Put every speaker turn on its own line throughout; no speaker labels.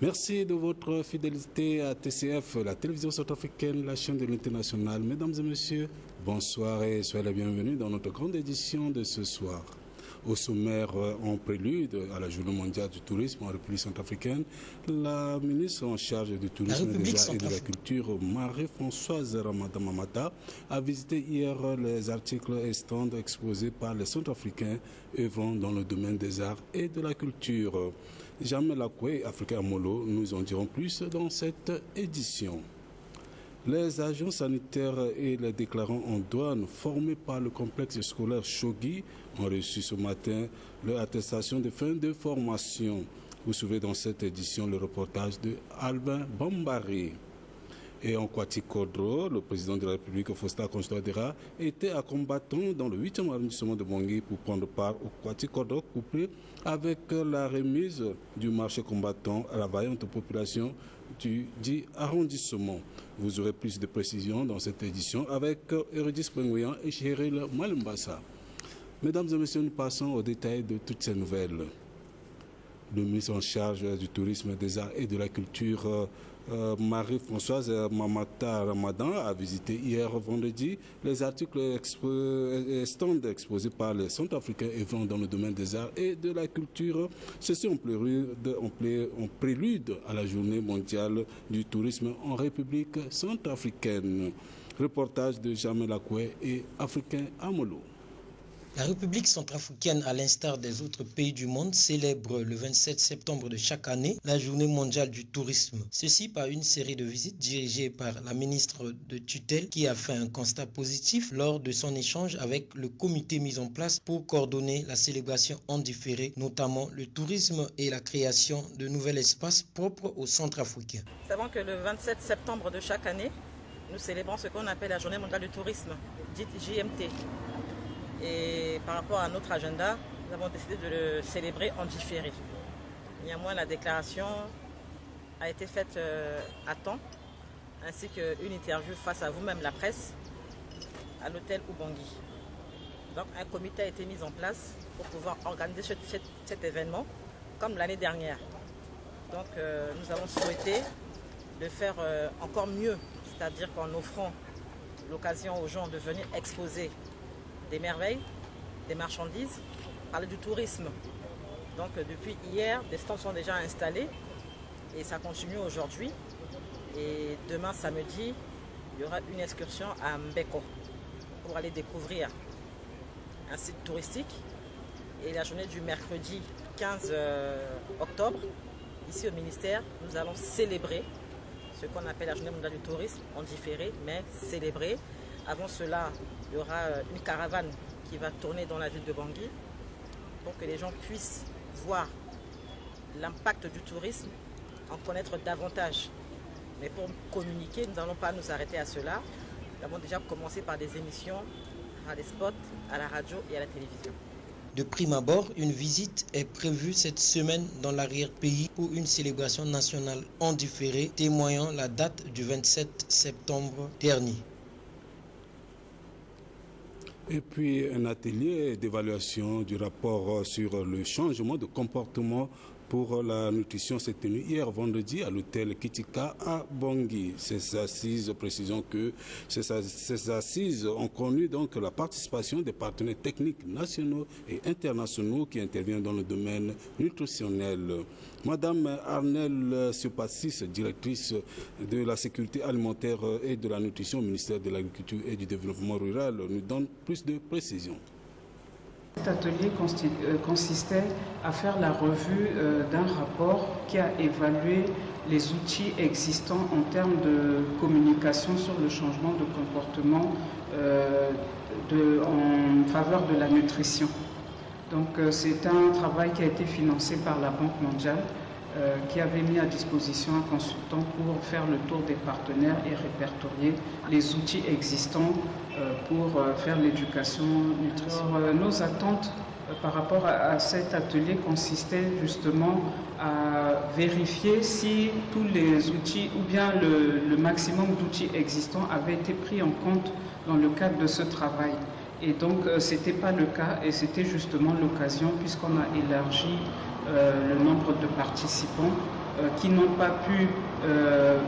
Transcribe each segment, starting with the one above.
Merci de votre fidélité à TCF, la télévision centrafricaine, la chaîne de l'international. Mesdames et messieurs, bonsoir et soyez les bienvenus dans notre grande édition de ce soir. Au sommaire, en prélude à la Journée mondiale du tourisme en République centrafricaine, la ministre en charge du tourisme des arts et de la culture, Marie-Françoise Ramadan Mamata, a visité hier les articles et stands exposés par les Centrafricains œuvrant dans le domaine des arts et de la culture. Jamel Akwe et Africa Molo nous en diront plus dans cette édition. Les agents sanitaires et les déclarants en douane formés par le complexe scolaire Chogi ont reçu ce matin leur attestation de fin de formation. Vous suivez dans cette édition le reportage de Albin Bambari. Et en Kwati-Kodro, le président de la République, Faustin Archange-Touadéra, était à combattant dans le 8e arrondissement de Bangui pour prendre part au Kwati-Kodro, couplé avec la remise du marché combattant à la vaillante population du dit arrondissement. Vous aurez plus de précisions dans cette édition avec Eurydice Pengouyan et Cheryl Malumbassa. Mesdames et messieurs, nous passons aux détails de toutes ces nouvelles. Le ministre en charge du tourisme, des arts et de la culture, Marie-Françoise Mamata Ramadan, a visité hier vendredi les articles et stands exposés par les Centrafricains œuvrant dans le domaine des arts et de la culture. Ceci en prélude à la Journée mondiale du tourisme en République centrafricaine. Reportage de Jamel Akwe et Africain Amolo.
La République centrafricaine, à l'instar des autres pays du monde, célèbre le 27 septembre de chaque année la Journée mondiale du tourisme. Ceci par une série de visites dirigées par la ministre de tutelle qui a fait un constat positif lors de son échange avec le comité mis en place pour coordonner la célébration en différé, notamment le tourisme et la création de nouveaux espaces propres aux Centrafricains.
Nous savons que le 27 septembre de chaque année, nous célébrons ce qu'on appelle la Journée mondiale du tourisme, dite JMT. Et par rapport à notre agenda, nous avons décidé de le célébrer en différé. Néanmoins, la déclaration a été faite à temps, ainsi qu'une interview face à vous-même, la presse, à l'hôtel Ubangui. Donc un comité a été mis en place pour pouvoir organiser cet événement comme l'année dernière. Donc nous avons souhaité de faire encore mieux, c'est-à-dire qu'en offrant l'occasion aux gens de venir exposer des merveilles, des marchandises, parler du tourisme. Donc depuis hier, des stands sont déjà installés et ça continue aujourd'hui. Et demain samedi, il y aura une excursion à Mbeko pour aller découvrir un site touristique. Et la journée du mercredi 15 octobre, ici au ministère, nous allons célébrer ce qu'on appelle la journée mondiale du tourisme en différé, mais célébrer. Avant cela, il y aura une caravane qui va tourner dans la ville de Bangui pour que les gens puissent voir l'impact du tourisme, en connaître davantage. Mais pour communiquer, nous n'allons pas nous arrêter à cela. Nous avons déjà commencé par des émissions à des spots, à la radio et à la télévision.
De prime abord, une visite est prévue cette semaine dans l'arrière-pays pour une célébration nationale en différé, témoignant la date du 27 septembre dernier.
Et puis un atelier d'évaluation du rapport sur le changement de comportement pour la nutrition s'est tenu hier vendredi à l'hôtel Kitika à Bangui. Ces assises, précisons que ces assises ont connu donc la participation des partenaires techniques nationaux et internationaux qui interviennent dans le domaine nutritionnel. Madame Arnelle Siopassis, directrice de la sécurité alimentaire et de la nutrition au ministère de l'Agriculture et du Développement rural, nous donne plus de précisions.
Cet atelier consistait à faire la revue d'un rapport qui a évalué les outils existants en termes de communication sur le changement de comportement en faveur de la nutrition. Donc c'est un travail qui a été financé par la Banque mondiale qui avait mis à disposition un consultant pour faire le tour des partenaires et répertorier les outils existants pour faire l'éducation nutritionnelle. Nos attentes par rapport à cet atelier consistaient justement à vérifier si tous les outils ou bien le maximum d'outils existants avaient été pris en compte dans le cadre de ce travail. Et donc, ce n'était pas le cas et c'était justement l'occasion, puisqu'on a élargi le nombre de participants, qui n'ont pas pu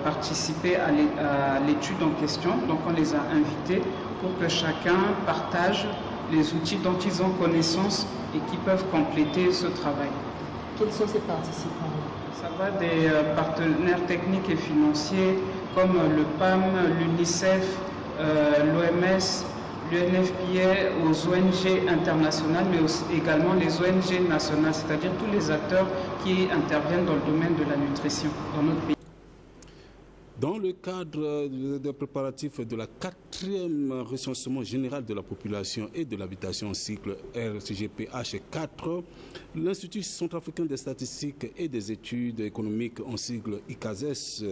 participer à l'étude en question. Donc on les a invités pour que chacun partage les outils dont ils ont connaissance et qui peuvent compléter ce travail.
Quels sont ces participants?
Ça va des partenaires techniques et financiers comme le PAM, l'UNICEF, l'OMS, l'UNFPA, aux ONG internationales, mais aussi également les ONG nationales, c'est-à-dire tous les acteurs qui interviennent dans le domaine de la nutrition dans notre pays.
Dans le cadre des préparatifs de la 4e recensement général de la population et de l'habitation en cycle RCGPH 4, l'Institut centrafricain des statistiques et des études économiques en cycle ICASES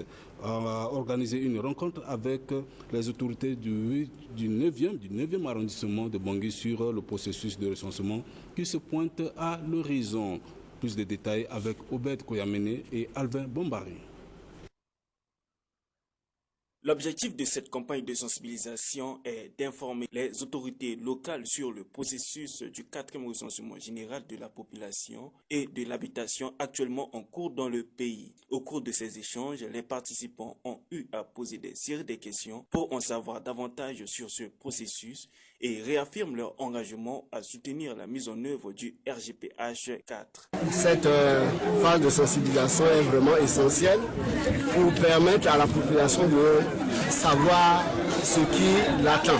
a organisé une rencontre avec les autorités du 9e arrondissement de Bangui sur le processus de recensement qui se pointe à l'horizon. Plus de détails avec Obed Koyamene et Alvin Bombari.
L'objectif de cette campagne de sensibilisation est d'informer les autorités locales sur le processus du 4e recensement général de la population et de l'habitation actuellement en cours dans le pays. Au cours de ces échanges, les participants ont eu à poser des séries de questions pour en savoir davantage sur ce processus et réaffirment leur engagement à soutenir la mise en œuvre du RGPH 4.
Cette phase de sensibilisation est vraiment essentielle pour permettre à la population de savoir ce qui l'attend.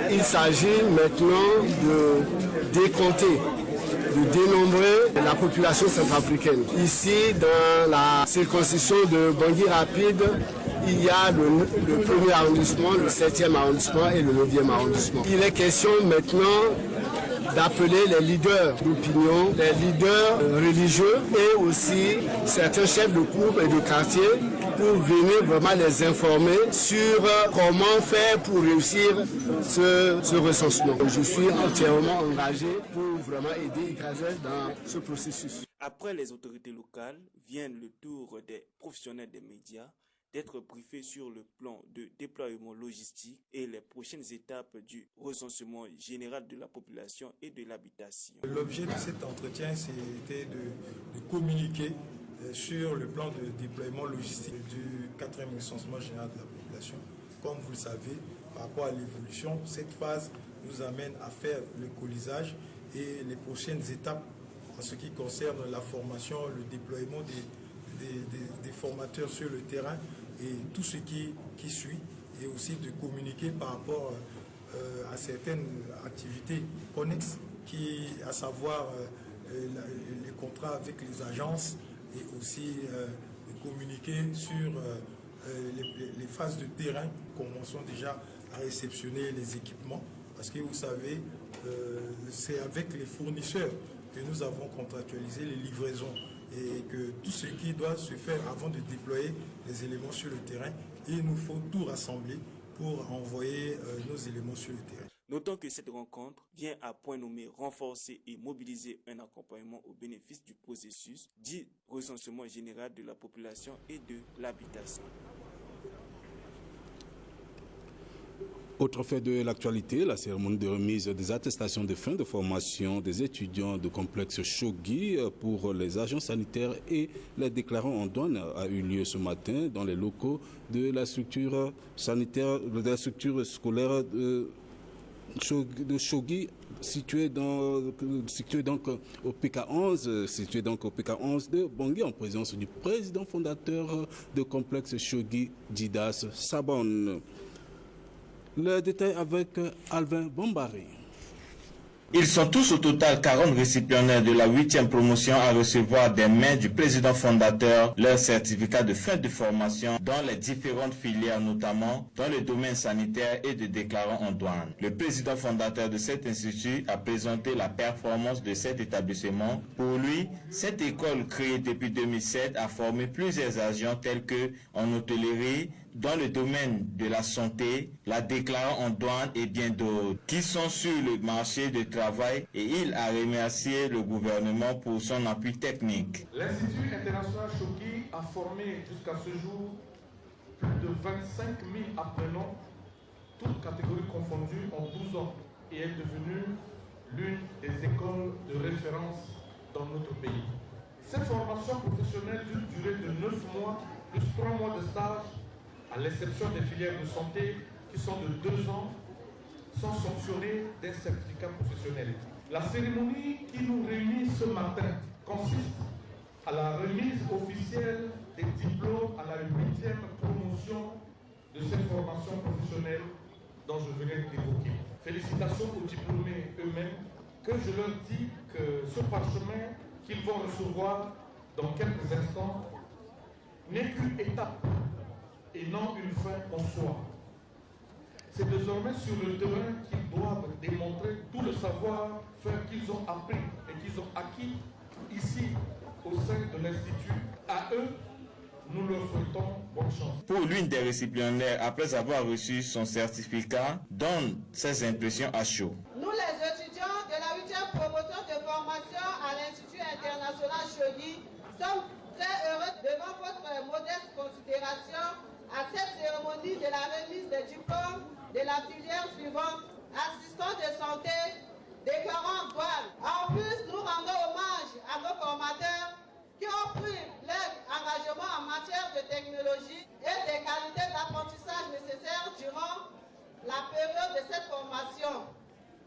Il s'agit maintenant de décompter, de dénombrer la population centrafricaine. Ici, dans la circonscription de Bangui Rapide, il y a le 1er arrondissement, le 7e arrondissement et le 9e arrondissement. Il est question maintenant d'appeler les leaders d'opinion, les leaders religieux et aussi certains chefs de groupe et de quartier pour venir vraiment les informer sur comment faire pour réussir ce recensement. Je suis entièrement engagé pour vraiment aider ICASES dans ce processus.
Après les autorités locales, vient le tour des professionnels des médias d'être briefés sur le plan de déploiement logistique et les prochaines étapes du recensement général de la population et de l'habitation.
L'objet de cet entretien, c'était de communiquer sur le plan de déploiement logistique du 4e recensement général de la population. Comme vous le savez, par rapport à l'évolution, cette phase nous amène à faire le colisage et les prochaines étapes en ce qui concerne la formation, le déploiement des formateurs sur le terrain et tout ce qui suit, et aussi de communiquer par rapport à certaines activités connexes, à savoir les contrats avec les agences, et aussi de communiquer sur les phases de terrain. Commençons déjà à réceptionner les équipements, parce que vous savez, c'est avec les fournisseurs que nous avons contractualisé les livraisons, et que tout ce qui doit se faire avant de déployer les éléments sur le terrain, il nous faut tout rassembler pour envoyer nos éléments sur le terrain.
Notons que cette rencontre vient à point nommé renforcer et mobiliser un accompagnement au bénéfice du processus dit recensement général de la population et de l'habitation.
Autre fait de l'actualité, la cérémonie de remise des attestations de fin de formation des étudiants de complexe Chogui pour les agents sanitaires et les déclarants en douane a eu lieu ce matin dans les locaux de la structure sanitaire, de la structure scolaire de Chogui, situé donc au PK11, de Bangui, en présence du président fondateur de complexe Chogui, Didas Sabon. Le détail avec Alvin Bombari.
Ils sont tous au total 40 récipiendaires de la 8e promotion à recevoir des mains du président fondateur leur certificat de fin de formation dans les différentes filières, notamment dans le domaine sanitaire et de déclarants en douane. Le président fondateur de cet institut a présenté la performance de cet établissement. Pour lui, cette école créée depuis 2007 a formé plusieurs agents tels que en hôtellerie, dans le domaine de la santé, la déclarant en douane et bien d'autres, qui sont sur le marché du travail, et il a remercié le gouvernement pour son appui technique.
L'Institut international Chogui a formé jusqu'à ce jour plus de 25 000 apprenants, toutes catégories confondues, en 12 ans, et est devenue l'une des écoles de référence dans notre pays. Cette formation professionnelle d'une durée de 9 mois plus 3 mois de stage, à l'exception des filières de santé qui sont de 2 ans, sont sanctionnés d'un certificat professionnel. La cérémonie qui nous réunit ce matin consiste à la remise officielle des diplômes à la 8e promotion de cette formation professionnelle dont je venais d'évoquer. Félicitations aux diplômés eux-mêmes, que je leur dis que ce parchemin qu'ils vont recevoir dans quelques instants n'est qu'une étape et non une fin en soi. C'est désormais sur le terrain qu'ils doivent démontrer tout le savoir-faire qu'ils ont appris et qu'ils ont acquis ici au sein de l'Institut. À eux, nous leur souhaitons bonne chance.
Pour l'une des récipiendaires, après avoir reçu son certificat, donne ses impressions à chaud.
Nous, les étudiants de la 8e promotion de formation à l'Institut international Chogui, sommes très heureux devant votre modeste considération à cette cérémonie de la remise des diplômes de la filière suivante, assistant de santé, déclarant douane. En plus, nous rendons hommage à nos formateurs qui ont pris leur engagement en matière de technologie et des qualités d'apprentissage nécessaires durant la période de cette formation.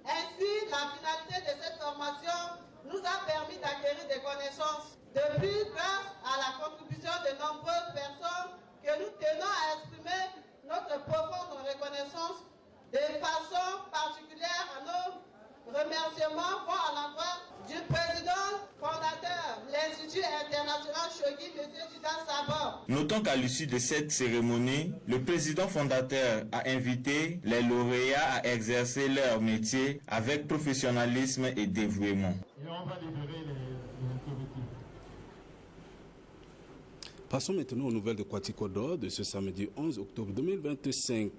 Ainsi, la finalité de cette formation nous a permis d'acquérir des connaissances. Depuis, grâce à la contribution de nombreuses personnes que nous tenons à exprimer notre profonde reconnaissance, de façon particulière à nos remerciements vont à l'endroit du président fondateur de l'Institut international Chogui, M. Jidan Sabor.
Notons qu'à l'issue de cette cérémonie, le président fondateur a invité les lauréats à exercer leur métier avec professionnalisme et dévouement.
Et on va libérer les autorités.
Passons maintenant aux nouvelles de Kwatikodo de ce samedi 11 octobre 2025.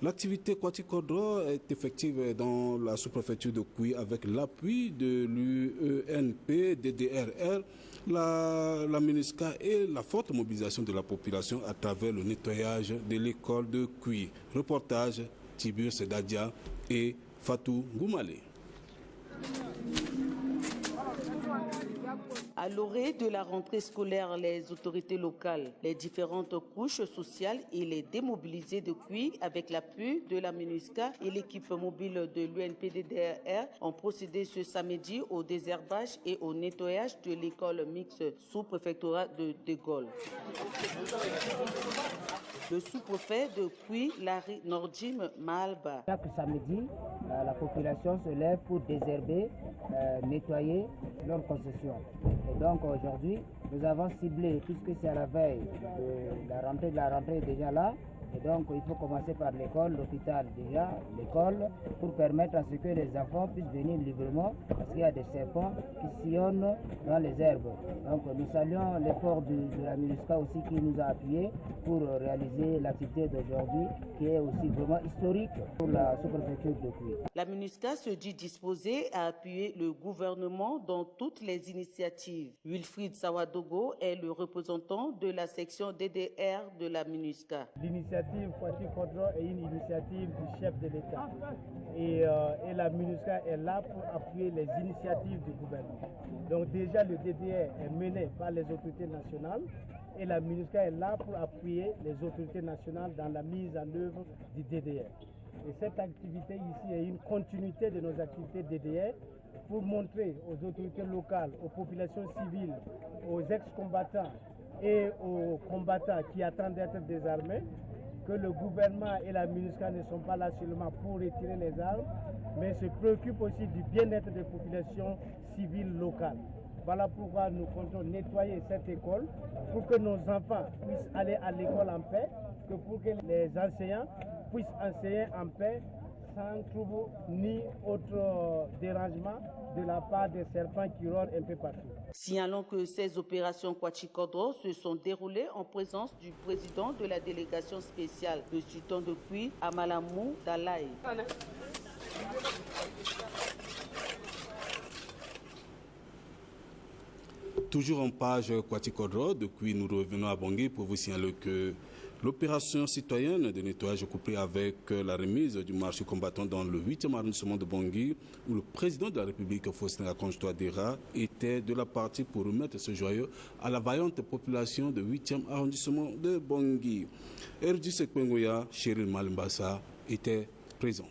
L'activité Kwatikodo est effective dans la sous-préfecture de Kouy avec l'appui de l'UENP, DDRR, la MINUSCA et la forte mobilisation de la population à travers le nettoyage de l'école de Kouy. Reportage Tibur Sedadia et Fatou Goumale.
À l'orée de la rentrée scolaire, les autorités locales, les différentes couches sociales et les démobilisés de Kouy, avec l'appui de la MINUSCA et l'équipe mobile de l'UNPDDR, ont procédé ce samedi au désherbage et au nettoyage de l'école mixte sous-préfectorat de Dégol. Le sous-préfet de Kouy, Larry Nordim Malba.
Chaque samedi, la population se lève pour désherber, nettoyer leurs concessions. Et donc aujourd'hui, nous avons ciblé, puisque c'est à la veille de la rentrée est déjà là, et donc il faut commencer par l'école, l'hôpital déjà, l'école, pour permettre à ce que les enfants puissent venir librement, parce qu'il y a des serpents qui sillonnent dans les herbes. Donc nous saluons l'effort de la MINUSCA aussi qui nous a appuyés pour réaliser l'activité d'aujourd'hui, qui est aussi vraiment historique pour la sous-préfecture de Kouy.
La MINUSCA se dit disposée à appuyer le gouvernement dans toutes les initiatives. Wilfried Sawadogo est le représentant de la section DDR de la MINUSCA.
L'initiative Kwatikodo est une initiative du chef de l'État et la MINUSCA est là pour appuyer les initiatives du gouvernement. Donc déjà le DDR est mené par les autorités nationales et la MINUSCA est là pour appuyer les autorités nationales dans la mise en œuvre du DDR. Et cette activité ici est une continuité de nos activités DDR pour montrer aux autorités locales, aux populations civiles, aux ex-combattants et aux combattants qui attendent d'être désarmés que le gouvernement et la MINUSCA ne sont pas là seulement pour retirer les armes, mais se préoccupent aussi du bien-être des populations civiles locales. Voilà pourquoi nous comptons nettoyer cette école pour que nos enfants puissent aller à l'école en paix, pour que les enseignants puissent enseigner en paix sans trouble ni autre dérangement de la part des serpents qui rôdent un peu partout.
Signalons que ces opérations Kwatikodo se sont déroulées en présence du président de la délégation spéciale de Sultan de Kouy, Amalamou Dalaï.
Toujours en page Kwati-Kodro, depuis nous revenons à Bangui pour vous signaler que l'opération citoyenne de nettoyage couplée avec la remise du marché combattant dans le 8e arrondissement de Bangui, où le président de la République, Faustin Archange Touadéra, était de la partie pour remettre ce joyau à la vaillante population du 8e arrondissement de Bangui. Erdi Sekwengoya, Cheryl Malimbassa, était présent.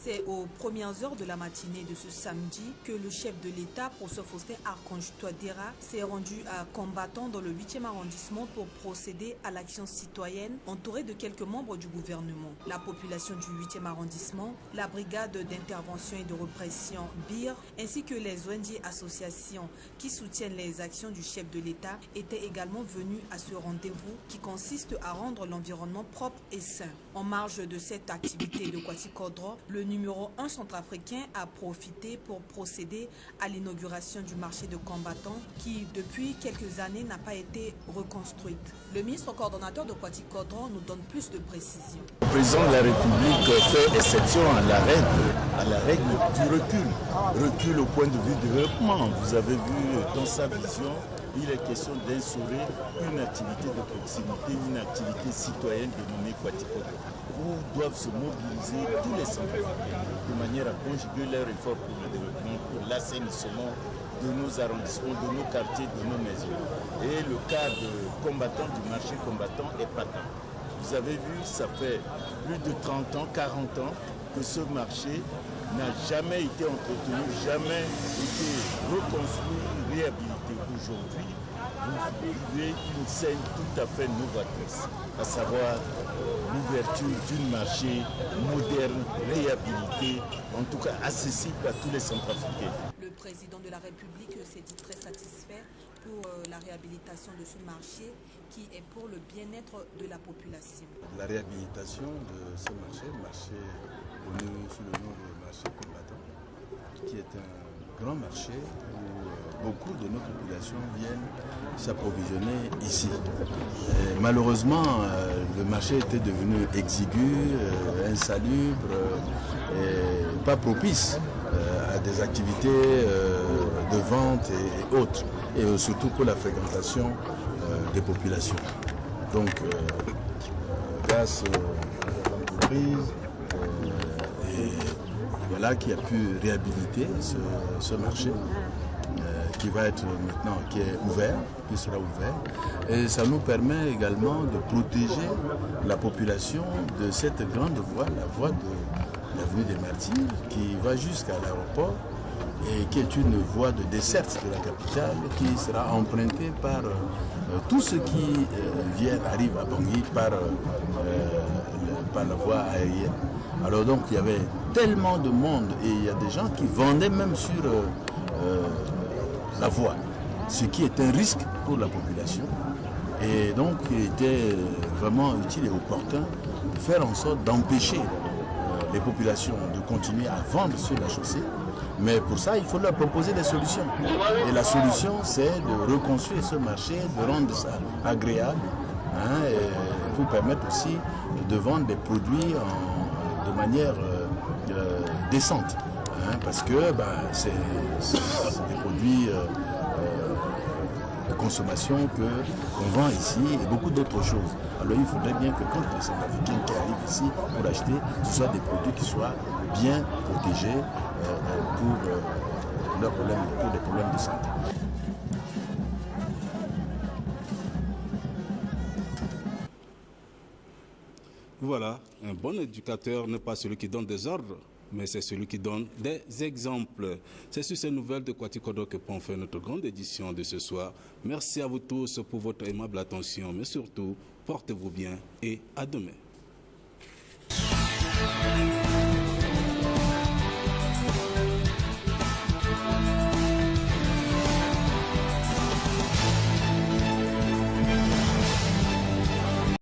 C'est aux premières heures de la matinée de ce samedi que le chef de l'État, professeur Faustin Archange Touadéra, s'est rendu à Combattant dans le 8e arrondissement pour procéder à l'action citoyenne entouré de quelques membres du gouvernement. La population du 8e arrondissement, la brigade d'intervention et de répression BIR, ainsi que les ONG associations qui soutiennent les actions du chef de l'État étaient également venus à ce rendez-vous qui consiste à rendre l'environnement propre et sain. En marge de cette activité de Kwati-Kodro, le numéro 1 centrafricain a profité pour procéder à l'inauguration du marché de combattants qui, depuis quelques années, n'a pas été reconstruite. Le ministre coordonnateur de Kwati-Kodro nous donne plus de précisions.
Le président de la République fait exception à la règle du recul. Recul au point de vue du développement. Vous avez vu dans sa vision, il est question d'instaurer une activité de proximité, une activité citoyenne dénommée Kwati-Kodro, où doivent se mobiliser tous les Centrafricains de manière à conjuguer leurs efforts pour le développement, pour l'assainissement de nos arrondissements, de nos quartiers, de nos maisons. Et le cas de combattants, du marché combattant est patent. Vous avez vu, ça fait plus de 30 ans, 40 ans que ce marché n'a jamais été entretenu, jamais été reconstruit, réhabilité. Aujourd'hui, vous vivez une scène tout à fait novatrice, à savoir l'ouverture d'un marché moderne, réhabilité, en tout cas accessible à tous les Centrafricains.
Le président de la République s'est dit très satisfait pour la réhabilitation de ce marché qui est pour le bien-être de la population.
La réhabilitation de ce marché connu sous le nom de marché combattant, qui est un grand marché où beaucoup de nos populations viennent s'approvisionner ici. Et malheureusement, le marché était devenu exigu, insalubre et pas propice à des activités de vente et autres, et surtout pour la fréquentation des populations. Donc, grâce aux entreprises, et voilà qui a pu réhabiliter ce marché qui va être maintenant, qui est ouvert, qui sera ouvert. Et ça nous permet également de protéger la population de cette grande voie, la voie de l'avenue des Martyrs, qui va jusqu'à l'aéroport et qui est une voie de desserte de la capitale qui sera empruntée par tous ceux qui arrivent à Bangui par la voie aérienne. Alors donc il y avait tellement de monde et il y a des gens qui vendaient même sur la voie, ce qui est un risque pour la population. Et donc il était vraiment utile et opportun de faire en sorte d'empêcher les populations de continuer à vendre sur la chaussée. Mais pour ça, il faut leur proposer des solutions. Et la solution, c'est de reconstruire ce marché, de rendre ça agréable, pour permettre aussi de vendre des produits de manière décente. Parce que c'est des produits de consommation qu'on vend ici et beaucoup d'autres choses. Alors il faudrait bien que quand les Centrafricains qui arrivent ici pour acheter, ce soit des produits qui soient bien protégés pour des problèmes de santé.
Voilà, un bon éducateur n'est pas celui qui donne des ordres, mais c'est celui qui donne des exemples. C'est sur ces nouvelles de Kwati-Kodro que prend fin notre grande édition de ce soir. Merci à vous tous pour votre aimable attention, mais surtout, portez-vous bien et à demain.